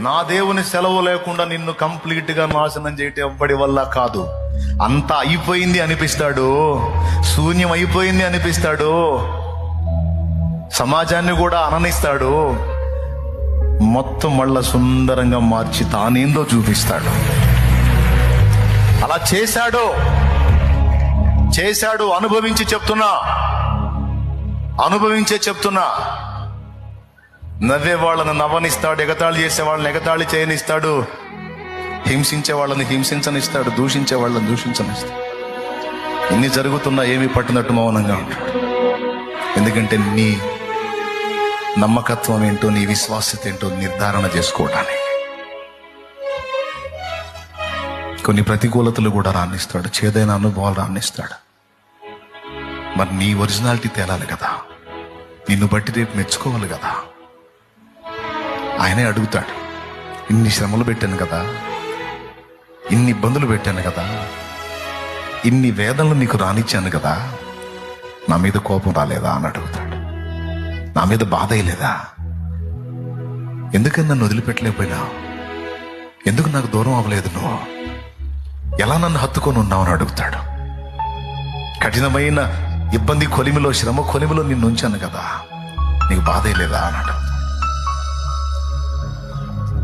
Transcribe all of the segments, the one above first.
నా దేవుని సెలవు లేకుండా నిన్ను కంప్లీట్ గా నాశనం చేయటం ఎవ్వడి వల్ల కాదు. అంతా అయిపోయింది అనిపిస్తాడు, శూన్యం అయిపోయింది అనిపిస్తాడు, సమాజాన్ని కూడా అననిస్తాడు, మొత్తం మళ్ళా సుందరంగా మార్చి తానేందో చూపిస్తాడు. అలా చేశాడు అనుభవించి చెప్తున్నా, అనుభవించే చెప్తున్నా. నవ్వే వాళ్ళని నవ్వనిస్తాడు, ఎగతాళి చేసే వాళ్ళని ఎగతాళి చేయనిస్తాడు, హింసించే వాళ్ళని హింసించనిస్తాడు, దూషించే వాళ్ళని దూషించనిస్తాడు. ఇన్ని జరుగుతున్నా ఏమీ పట్టినట్టు మౌనంగా ఉంటాడు. ఎందుకంటే నీ నమ్మకత్వం ఏంటో, నీ విశ్వాసత ఏంటో నిర్ధారణ చేసుకోవటానికి. కొన్ని ప్రతికూలతలు కూడా రానిస్తాడు, చేదైన అనుభవాలు రానిస్తాడు. మరి నీ ఒరిజినాలిటీ తేలాలి కదా, నిన్ను బట్టి రేపు మెచ్చుకోవాలి కదా. ఆయనే అడుగుతాడు, ఇన్ని శ్రమలు పెట్టాను కదా, ఇన్ని ఇబ్బందులు పెట్టాను కదా, ఇన్ని వేదనలు నీకు రానిచ్చాను కదా, నా మీద కోపం రాలేదా అని అడుగుతాడు. నా మీద బాధ అయ్యలేదా? ఎందుకని నన్ను వదిలిపెట్టలేకపోయినా? ఎందుకు నాకు దూరం అవ్వలేదు? నువ్వు ఎలా నన్ను హత్తుకొని ఉన్నావు అని అడుగుతాడు. కఠినమైన ఇబ్బంది కొలిమిలో, శ్రమ కొలిమిలో నిన్ను ఉంచాను కదా, నీకు బాధ అయ్యలేదా అని అడుగుతాడు.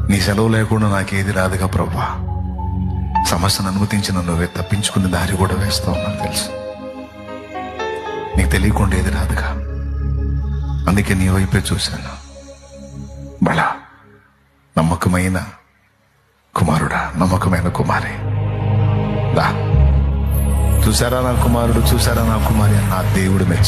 నీ సెలవు లేకుండా నాకేది రాదుగా ప్రభా, సమస్యను అనుమతించిన నువ్వే తప్పించుకునే దారి కూడా వేస్తావు నాకు తెలుసు. నీకు తెలియకుండా ఏది రాదుగా, అందుకే నీ వైపే చూశాను. బలా నమ్మకమైన కుమారుడా, నమ్మకమైన కుమారి, దా చూసారా నా కుమారుడు, చూసారా నా కుమారి అని నా దేవుడు మెచ్చు.